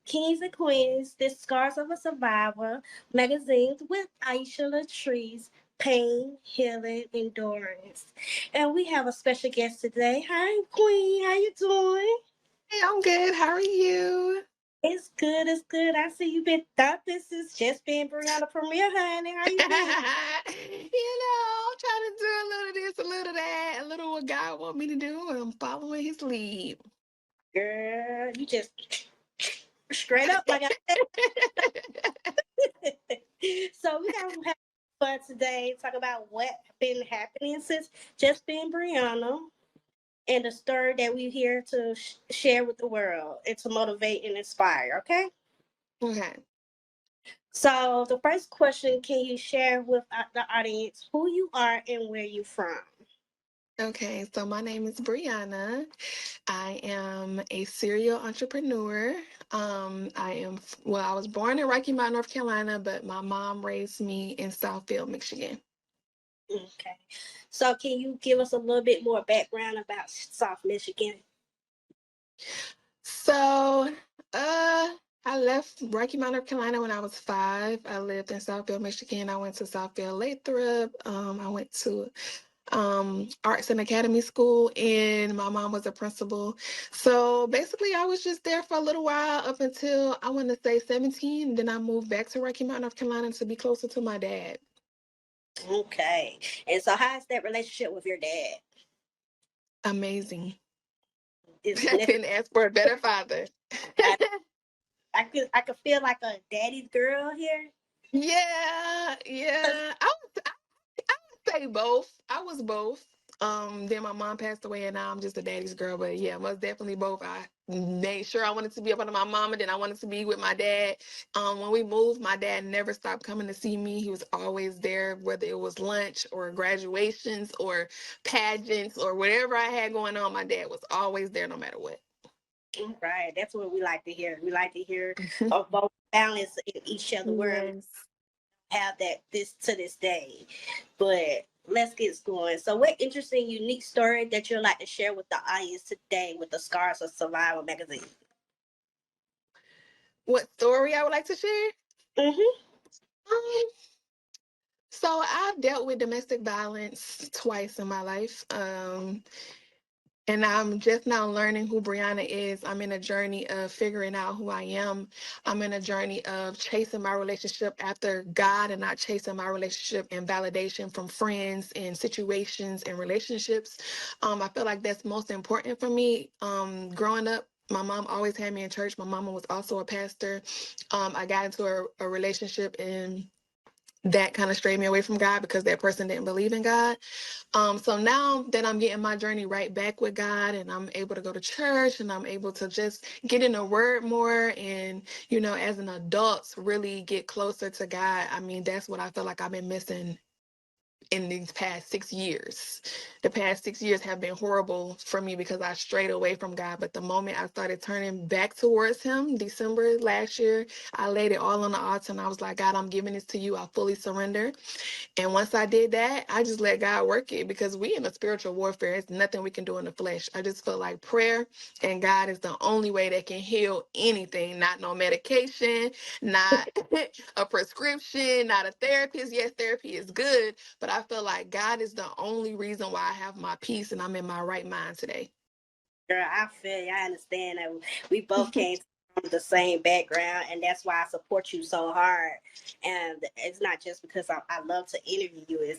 Kings and Queens, The Scars of a Survivor magazines with Aisha Latrice, Pain, Healing, Endurance. And we have a special guest today. Hi, Queen. How you doing? Hey, I'm good. How are you? It's good. It's good. I see you've been thumping since just being Briana Premier, honey. How you been? I'm trying to do a little this, a little that, a little what God want me to do, and I'm following His lead. Girl, you just straight up like I said. So we got have fun today. Talk about what been happening since just being Brianna, and the story that we're here to share with the world and to motivate and inspire. Okay. Okay. So the first question: can you share with the audience who you are and where you from? Okay, so my name is Brianna. I am a serial entrepreneur. I was born in Rocky Mount, North Carolina, but my mom raised me in Southfield, Michigan. Okay. So can you give us a little bit more background about South Michigan? So, I left Rocky Mount, North Carolina when I was 5. I lived in Southfield, Michigan. I went to Southfield Lathrop. I went to Arts and Academy School, and my mom was a principal. So basically, I was just there for a little while up until I want to say 17. Then I moved back to Rocky Mount, North Carolina to be closer to my dad. Okay. And so how's that relationship with your dad? Amazing. Is I couldn't ask for a better father. I, I could feel like a daddy's girl here. Yeah, 'Cause yeah. I would say both. I was both. Then my mom passed away, and now I'm just a daddy's girl. But yeah, most definitely both. I made sure I wanted to be up under my mom, and then I wanted to be with my dad. When we moved, my dad never stopped coming to see me. He was always there, whether it was lunch or graduations or pageants or whatever I had going on. My dad was always there, no matter what. right, that's what we like to hear. We like to hear of both balance in each other word. Yes. Have that this to this day. But let's get going. So what interesting, unique story that you'd like to share with the audience today with the Scars of Survival magazine? What story I would like to share? Mm-hmm. Um, So I've dealt with domestic violence twice in my life. And I'm just now learning who Brianna is. I'm in a journey of figuring out who I am. I'm in a journey of chasing my relationship after God and not chasing my relationship and validation from friends and situations and relationships. I feel like that's most important for me. Growing up, my mom always had me in church. My mama was also a pastor. I got into a relationship and that kind of strayed me away from God because that person didn't believe in God. So now that I'm getting my journey right back with God and I'm able to go to church and I'm able to just get in the word more and, as an adult, really get closer to God. I mean, that's what I feel like I've been missing in these past 6 years. The past 6 years have been horrible for me because I strayed away from God. But the moment I started turning back towards Him, December last year, I laid it all on the altar and I was like, God, I'm giving this to you. I fully surrender. And once I did that, I just let God work it because we in a spiritual warfare. It's nothing we can do in the flesh. I just feel like prayer and God is the only way that can heal anything, not no medication, not a prescription, not a therapist. Yes, therapy is good, but I feel like God is the only reason why I have my peace and I'm in my right mind today. Girl, I feel you. I understand that we both came from the same background, and that's why I support you so hard. And it's not just because I love to interview you.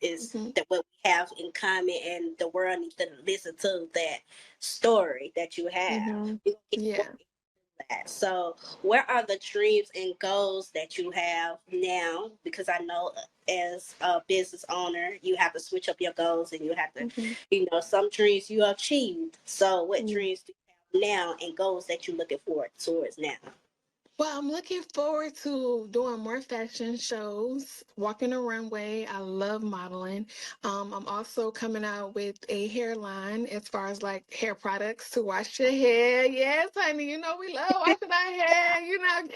Is Mhm. that what we have in common, and the world needs to listen to that story that you have. Mhm. We gonna get more Yeah. into that. So, where are the dreams and goals that you have now? Because I know as a business owner, you have to switch up your goals, and you have to, Mhm. some dreams you achieved. So, what Yeah. dreams do you have now, and goals that you're looking forward towards now? Well, I'm looking forward to doing more fashion shows, walking the runway. I love modeling. I'm also coming out with a hairline as far as like hair products to wash your hair. Yes, honey, we love washing our hair.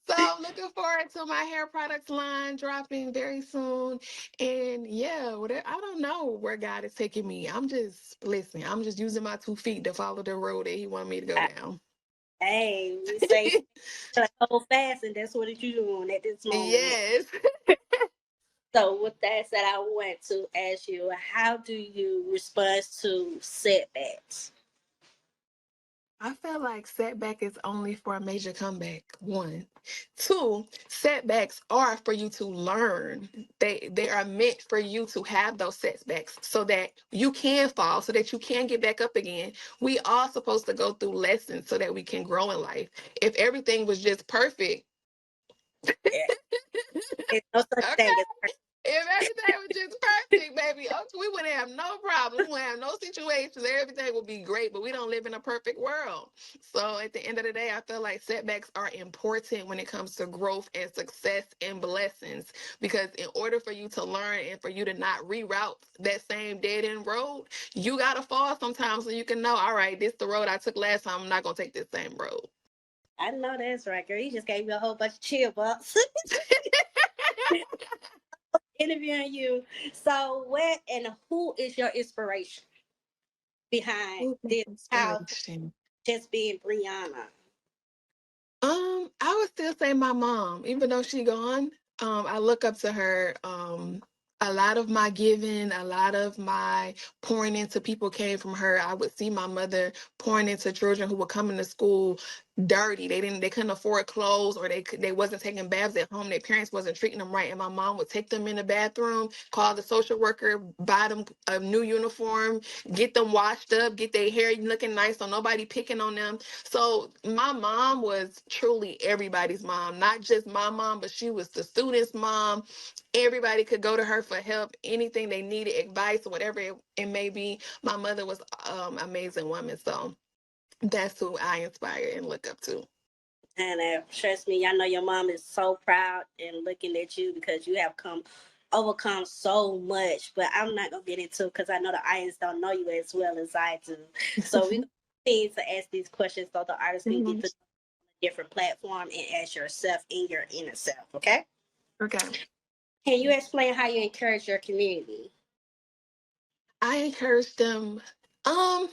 So I'm looking forward to my hair products line dropping very soon. And yeah, I don't know where God is taking me. I'm just using my 2 feet to follow the road that He wanted me to go I, down. Hey, we say to hold fast, and that's what you doing at this moment. Yes. So, with that said, I want to ask you, how do you respond to setbacks? I feel like setback is only for a major comeback. One. Two, setbacks are for you to learn. They are meant for you to have those setbacks so that you can fall, so that you can get back up again. We all supposed to go through lessons so that we can grow in life. If everything was just perfect, Yeah, there's no such thing okay. as perfect. If everything was just perfect, baby, okay, we wouldn't have no problems. We wouldn't have no situations. Everything would be great, but we don't live in a perfect world. So at the end of the day, I feel like setbacks are important when it comes to growth and success and blessings. Because in order for you to learn and for you to not reroute that same dead end road, you gotta fall sometimes so you can know, all right, this is the road I took last time. I'm not gonna take this same road. I know that's right, girl. You just gave me a whole bunch of chill bumps interviewing you. So, what and who is your inspiration behind Ooh, this house inspiration. just being Brianna? I would still say my mom, even though she gone. I look up to her. A lot of my giving, a lot of my pouring into people came from her. I would see my mother pouring into children who were coming to school dirty. They couldn't afford clothes, or they wasn't taking baths at home. Their parents wasn't treating them right, and my mom would take them in the bathroom, call the social worker, buy them a new uniform, get them washed up, get their hair looking nice so nobody picking on them. So my mom was truly everybody's mom, not just my mom, but she was the students' mom. Everybody could go to her for help, anything they needed, advice, whatever it may be. My mother was amazing woman. So that's who I inspire and look up to. And trust me, I know your mom is so proud and looking at you because you have overcome so much. But I'm not gonna get into it because I know the audience don't know you as well as I do. So we continue to ask these questions so the artists can get Mhm. to a different platform and ask yourself in your inner self. Okay? Okay. Can you explain how you encourage your community? I encourage them. Um,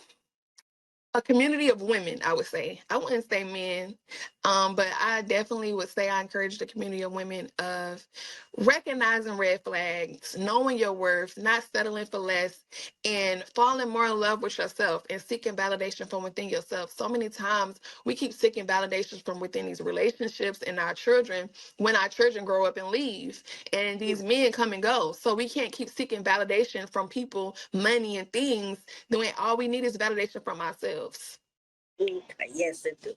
a community of women, I would say. I wouldn't say men, but I definitely would say I encourage the community of women of recognizing red flags, knowing your worth, not settling for less, and falling more in love with yourself and seeking validation from within yourself. So many times we keep seeking validations from within these relationships and our children when our children grow up and leave, and these men come and go. So we can't keep seeking validation from people, money, and things when all we need is validation from ourselves. Okay, yes, it do.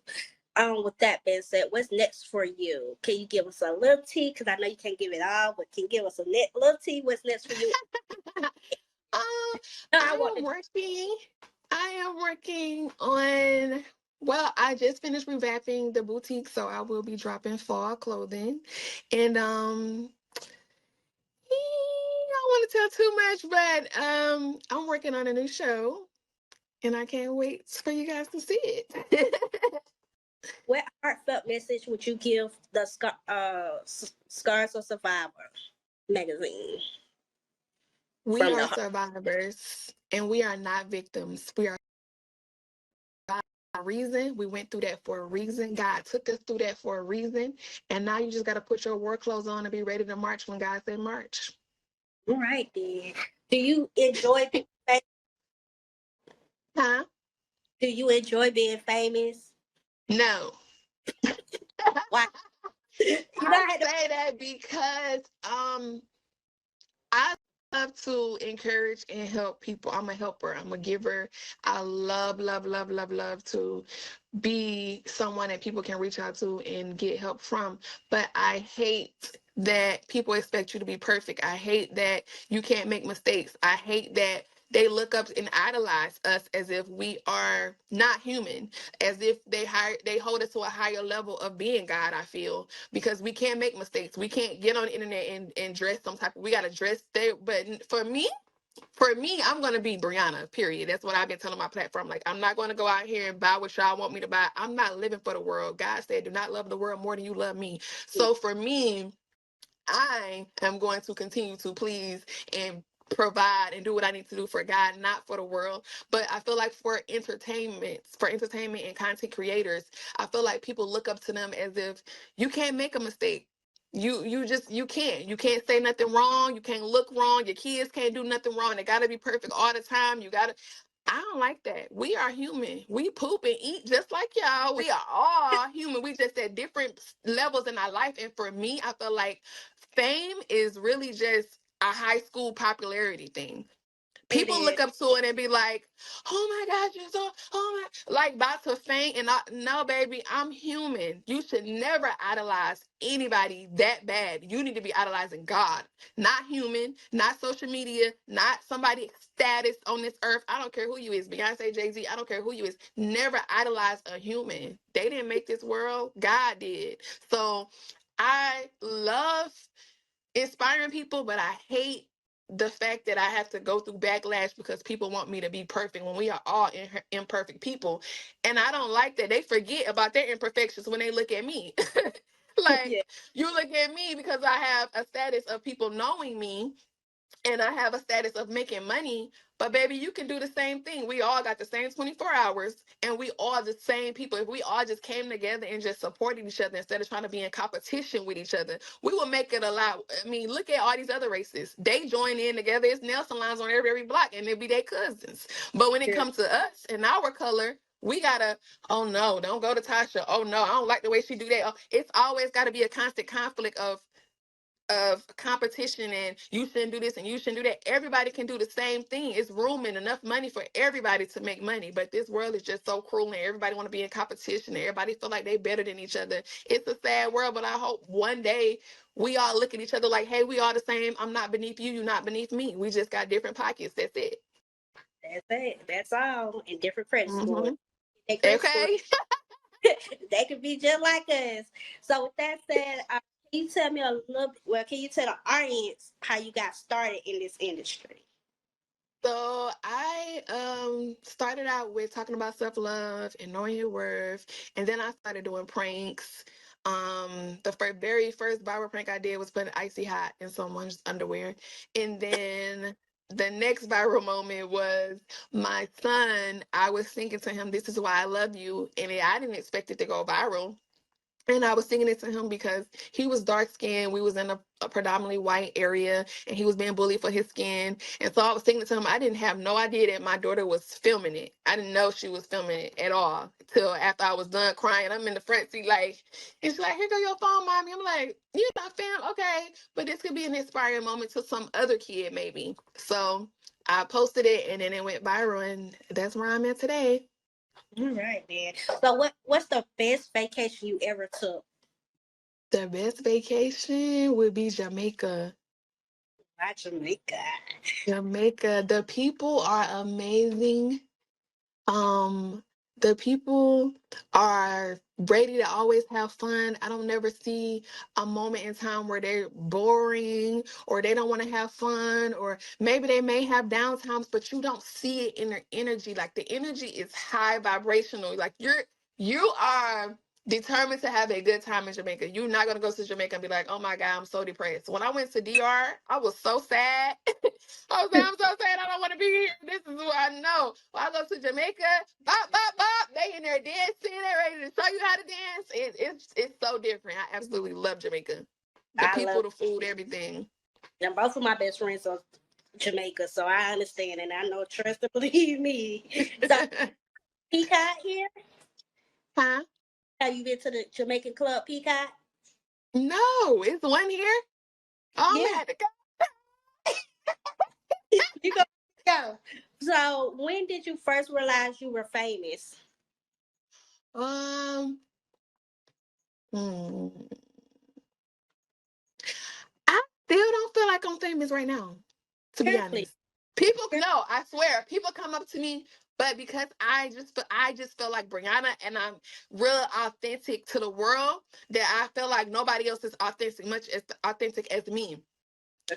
With that being said, what's next for you? Can you give us a little tea? Because I know you can't give it all, but can you give us a little tea? What's next for you? um, No, I I want am to. working. I am working on. Well, I just finished revamping the boutique, so I will be dropping fall clothing, and I don't want to tell too much, but I'm working on a new show, and I can't wait for you guys to see it. What heartfelt message would you give the Scars of Survivor magazine We from the are heart? survivors, and we are not victims. We are a reason. We went through that for a reason. God took us through that for a reason. And now you just got to put your war clothes on and be ready to march when God said march. All right, then. Do you enjoy being famous? Huh? Do you enjoy being famous? No. Why? You know, I I had to. say that because I love to encourage and help people. I'm a helper. I'm a giver. I love to be someone that people can reach out to and get help from. But I hate that people expect you to be perfect. I hate that you can't make mistakes. I hate that they look up and idolize us as if we are not human, as if they hold us to a higher level of being God. I feel because we can't make mistakes. We can't get on the internet and dress some type of. We gotta dress there. But for me, I'm gonna be Brianna. Period. That's what I've been telling my platform. Like, I'm not gonna go out here and buy what y'all want me to buy. I'm not living for the world. God said, "Do not love the world more than you love me." So for me, I am going to continue to please and provide and do what I need to do for God, not for the world. But I feel like for entertainment and content creators, I feel like people look up to them as if you can't make a mistake. You can't say nothing wrong. You can't look wrong. Your kids can't do nothing wrong. They gotta be perfect all the time. I don't like that. We are human. We poop and eat just like y'all. We are all human. We just at different levels in our life. And for me, I feel like fame is really just a high school popularity thing. It People is. look up to it and be like, "Oh my God, you're so oh my," like about to faint. And no, baby, I'm human. You should never idolize anybody that bad. You need to be idolizing God, not human, not social media, not somebody's status on this earth. I don't care who you is, Beyonce, Jay-Z. I don't care who you is. Never idolize a human. They didn't make this world. God did. So I love inspiring people, but I hate the fact that I have to go through backlash because people want me to be perfect when we are all imperfect people. And I don't like that. They forget about their imperfections when they look at me. Like, Yeah. you look at me because I have a status of people knowing me and I have a status of making money. But baby, you can do the same thing. We all got the same 24 hours and we all the same people. If we all just came together and just supported each other instead of trying to be in competition with each other, we will make it a lot. I mean, look at all these other races. They join in together. It's nail salons on every block and it'll be their cousins. But when it Yeah. comes to us and our color, we gotta, oh no, don't go to Tasha. Oh no, I don't like the way she do that. Oh, it's always got to be a constant conflict of competition and you shouldn't do this and you shouldn't do that. Everybody can do the same thing. It's room and enough money for everybody to make money. But this world is just so cruel and everybody want to be in competition and everybody feel like they better than each other. It's a sad world, but I hope one day we all look at each other like, hey, we all the same. I'm not beneath you. You're not beneath me. We just got different pockets. That's it. That's it. That's all. And different credit scores. Hmm. They credit score. Okay. They could be just like us. So with that said, can you tell me a little? Well, can you tell the audience how you got started in this industry? So I started out with talking about self-love and knowing your worth, and then I started doing pranks. The very first viral prank I did was putting icy hot in someone's underwear, and then the next viral moment was my son. I was singing to him, "This is why I love you," and I didn't expect it to go viral. And I was singing it to him because he was dark skinned. We was in a predominantly white area and he was being bullied for his skin. And so I was singing it to him. I didn't have no idea that my daughter was filming it. I didn't know she was filming it at all till after I was done crying. I'm in the front seat like, and she's like, "Here go your phone, mommy." I'm like, "You not film? Okay." But this could be an inspiring moment to some other kid maybe. So I posted it and then it went viral and that's where I'm at today. All right, man. So what's the best vacation you ever took? The best vacation would be Jamaica. Not Jamaica. Jamaica, the people are amazing. Um, the people are ready to always have fun. I don't never see a moment in time where they're boring or they don't want to have fun, or maybe they may have downtimes, but you don't see it in their energy. Like the energy is high vibrational. Like you are determined to have a good time in Jamaica. You're not gonna go to Jamaica and be like, "Oh my God, I'm so depressed." When I went to DR, I was so sad. I was like, "I'm so sad. I don't want to be here. This is what I know." When I go to Jamaica, bop, bop, bop, they in there dancing. They ready to show you how to dance. It's so different. I absolutely love Jamaica. The I people, love. the food, everything. And both of my best friends are Jamaica, so I understand and I know trust and believe me. So Peacock here. Huh? Have you been to the Jamaican club Peacock? No, it's one here. Oh Yeah, man, you go. So when did you first realize you were famous? um, hmm. I still don't feel like I'm famous right now, to be Seriously. honest. People no, I swear, people come up to me, but because I just feel like Brianna and I'm real authentic to the world, that I feel like nobody else is authentic as me.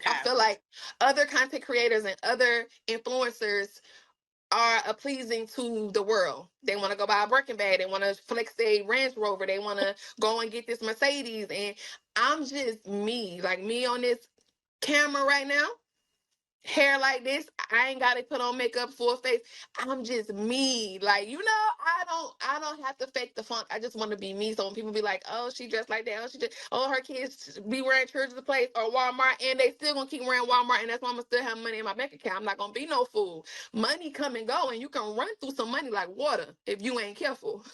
I Okay. feel like other content creators and other influencers are pleasing to the world. They want to go buy a Birkin bag. They want to flex a Range Rover. They want to go and get this Mercedes. And I'm just me, like me on this camera right now. hair like this. I ain't gotta put on makeup, full face. I'm just me. Like, I don't have to fake the funk. I just want to be me. So when people be like, oh, she dressed like that, her kids be wearing Church of the Place or Walmart, and they still gonna keep wearing Walmart, and that's why I'm gonna still have money in my bank account. I'm not gonna be no fool. Money come and go, and you can run through some money like water if you ain't careful.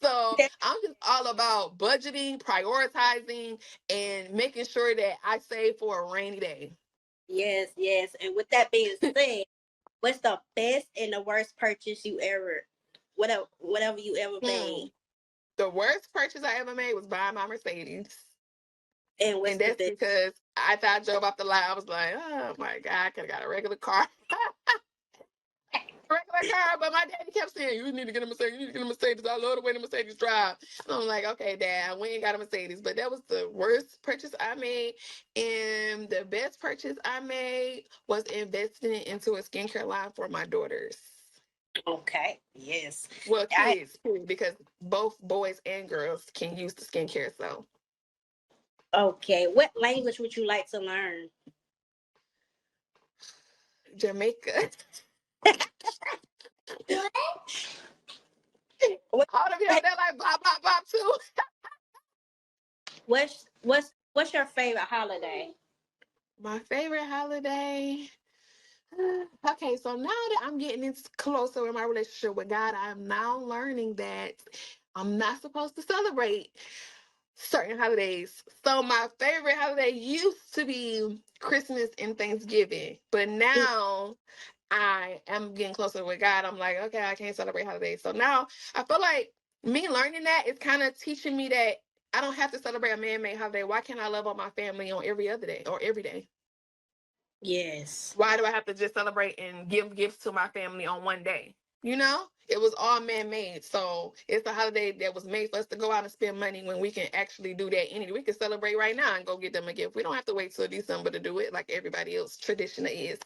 So I'm just all about budgeting, prioritizing, and making sure that I save for a rainy day. Yes, yes. And with that being said, what's the best and the worst purchase you ever, whatever you ever made, Hmm. The worst purchase I ever made was buying my Mercedes. and what's And the that's best? because after I drove off the lot, I was like, oh my God, I could have got a regular car. Regular car, but my daddy kept saying, you need to get a Mercedes, you need to get a Mercedes. I love the way the Mercedes drive. And I'm like, okay, Dad, we ain't got a Mercedes. But that was the worst purchase I made. And the best purchase I made was investing into a skincare line for my daughters. Okay, yes. Well, I kids, period, because both boys and girls can use the skincare. So okay. What language would you like to learn? Jamaica. What, All of y'all, they're like bop, bop, bop too. what's your favorite holiday? My favorite holiday. Okay, so now that I'm getting closer in my relationship with God, I'm now learning that I'm not supposed to celebrate certain holidays. So my favorite holiday used to be Christmas and Thanksgiving, but now I am getting closer with God. I'm like, okay, I can't celebrate holidays. So now I feel like me learning that is kind of teaching me that I don't have to celebrate a man-made holiday. Why can't I love on my family on every other day or every day? Yes. Why do I have to just celebrate and give gifts to my family on one day? You know, it was all man-made. So it's a holiday that was made for us to go out and spend money when we can actually do that. We can celebrate right now and go get them a gift. We don't have to wait till December to do it like everybody else traditionally is.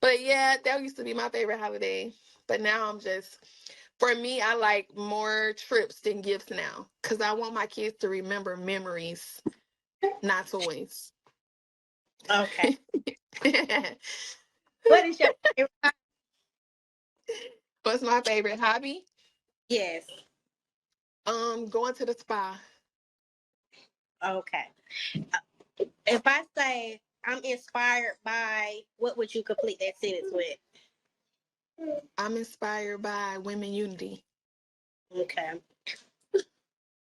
But yeah, that used to be my favorite holiday. But now for me, I like more trips than gifts now because I want my kids to remember memories, not toys. Okay. What is your favorite? What's my favorite hobby? Yes. Going to the spa. Okay. If I say I'm inspired by, what would you complete that sentence with? I'm inspired by women unity. Okay.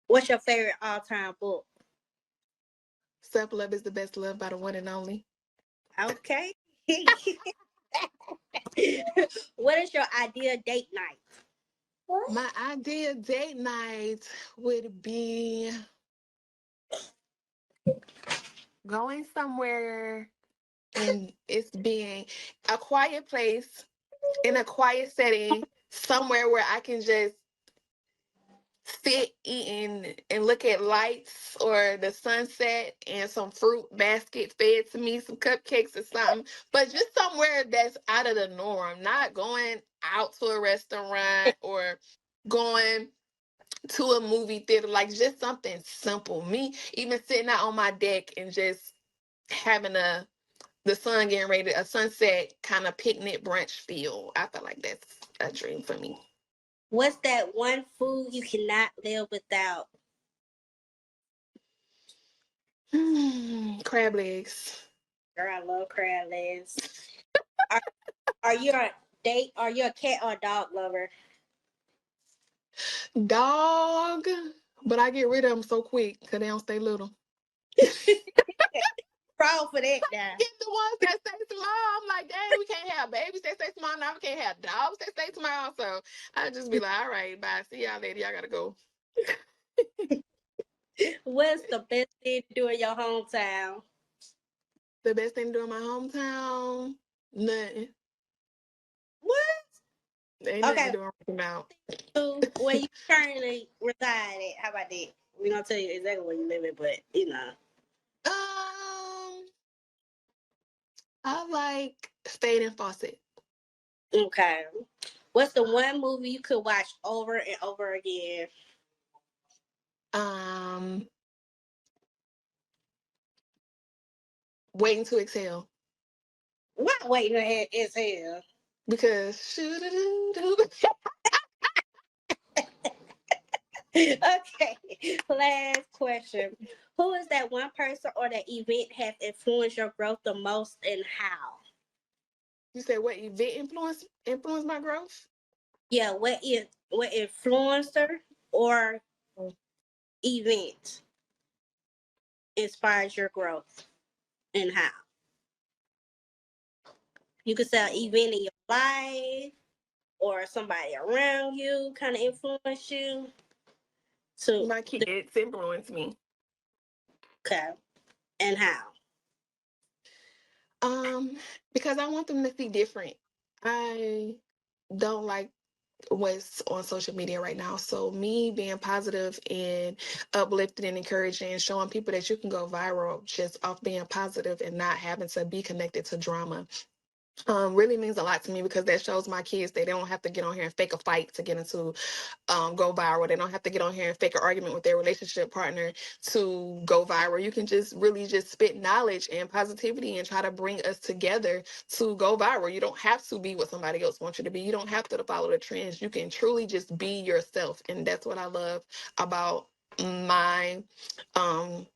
What's your favorite all-time book? Self love is the best love by the one and only. Okay. What is your ideal date night? My ideal date night would be going somewhere and it's being a quiet place in a quiet setting, somewhere where I can just sit eating and look at lights or the sunset and some fruit basket fed to me, some cupcakes or something, but just somewhere that's out of the norm, not going out to a restaurant or going to a movie theater, like just something simple. Me even sitting out on my deck and just having the sun getting ready, a sunset kind of picnic brunch feel. I feel like that's a dream for me. What's that one food you cannot live without? Crab legs. Girl, I love crab legs. Are, are you a date? Are you a cat or dog lover? Dog, but I get rid of them so quick because they don't stay little. Proud for that now. Get the ones that stay small. I'm like, dang, we can't have babies that stay small. Now we can't have dogs that stay small. So I just be like, all right, bye. See y'all later. Y'all gotta go. What's the best thing to do in your hometown? The best thing to do in my hometown, nothing. What? Ain't nothing to Okay, do in Rocky Mount. where you currently reside at? How about that? We gonna tell you exactly where you live at, but you know. I like Spade and Fawcett. Okay. What's the one movie you could watch over and over again? Um, Waiting to Exhale. What waiting is hell? Because Okay, last question. Who is that one person or that event has influenced your growth the most and how? you said what event influenced my growth? Yeah, what influencer or event inspires your growth and how? You could say an event in your life or somebody around you kind of influence you to My kids influence me. okay, and how? Um, because I want them to see different. I don't like what's on social media right now. So me being positive and uplifting and encouraging and showing people that you can go viral just off being positive and not having to be connected to drama really means a lot to me because that shows my kids that they don't have to get on here and fake a fight to get into go viral. They don't have to get on here and fake an argument with their relationship partner to go viral. You can just really just spit knowledge and positivity and try to bring us together to go viral. You don't have to be what somebody else wants you to be. You don't have to follow the trends. You can truly just be yourself. And that's what I love about my um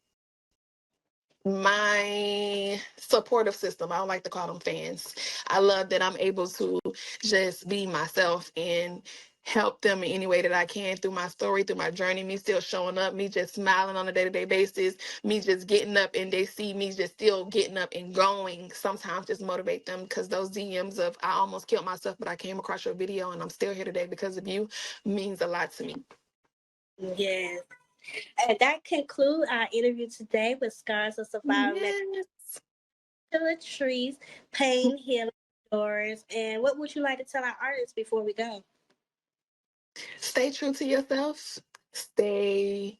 my supportive system. I don't like to call them fans. I love that I'm able to just be myself and help them in any way that I can through my story, through my journey, me still showing up, me just smiling on a day-to-day basis, me just getting up and they see me just still getting up and going. Sometimes just motivate them because those DMs of I almost killed myself, but I came across your video and I'm still here today because of you means a lot to me. Yes. And that concludes our interview today with Scars of Survival Yes. Trees, Pain, Healing Stories. And what would you like to tell our artists before we go? Stay true to yourself. Stay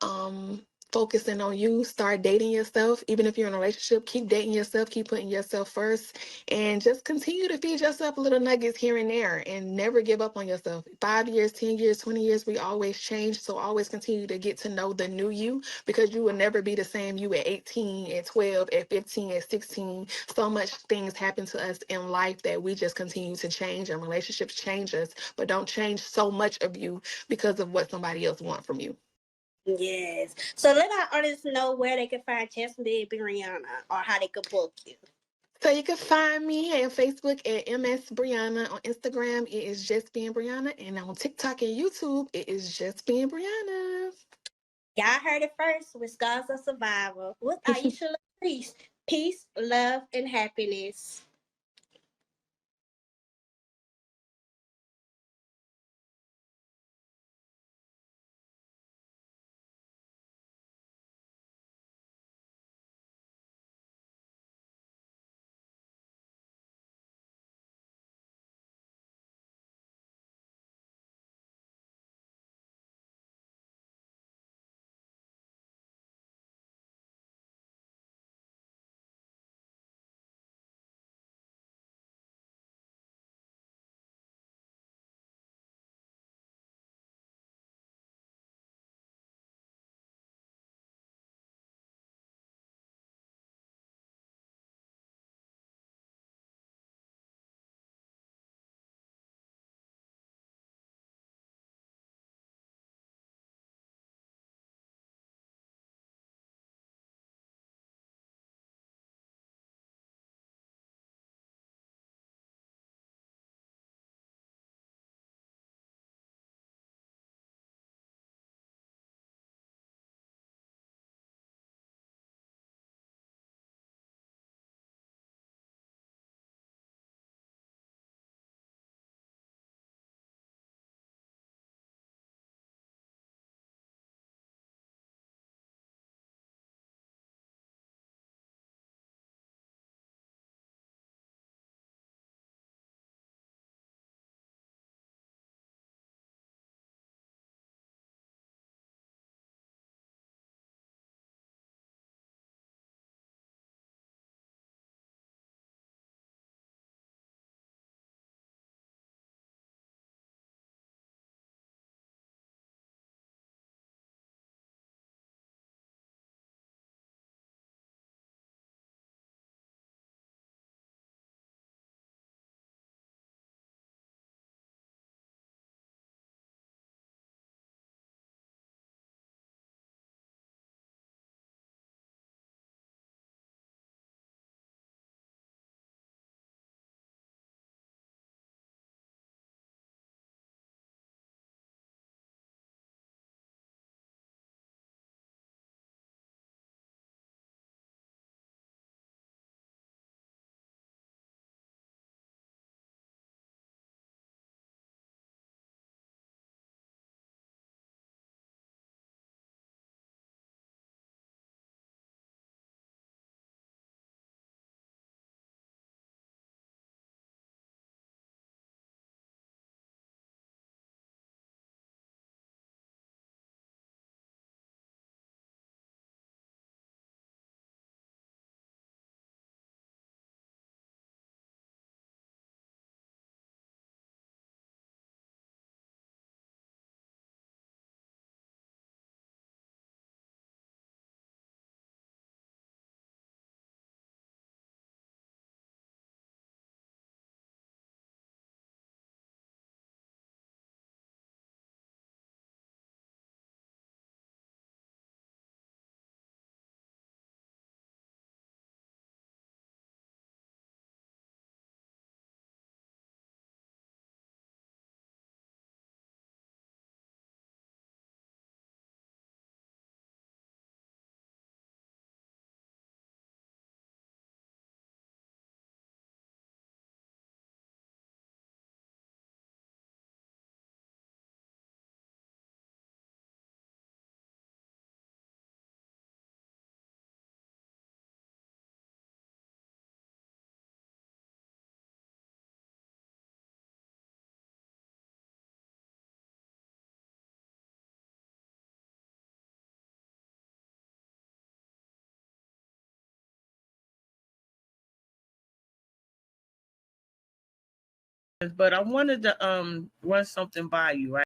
um focusing on you. Start dating yourself. Even if you're in a relationship, keep dating yourself, keep putting yourself first, and just continue to feed yourself little nuggets here and there and never give up on yourself. 5 years, 10 years, 20 years, we always change. So always continue to get to know the new you because you will never be the same you at 18, at 12, at 15, at 16. So much things happen to us in life that we just continue to change and relationships change us, but don't change so much of you because of what somebody else wants from you. Yes. So let our artists know where they can find Jasmine Brianna or how they could book you. So you can find me on Facebook at MS Brianna. On Instagram, it is just being Brianna. And on TikTok and YouTube, it is just being Brianna. Y'all heard it first with Scars of Survival with Aisha Latrice. Peace, love, and happiness. But I wanted to run something by you, right?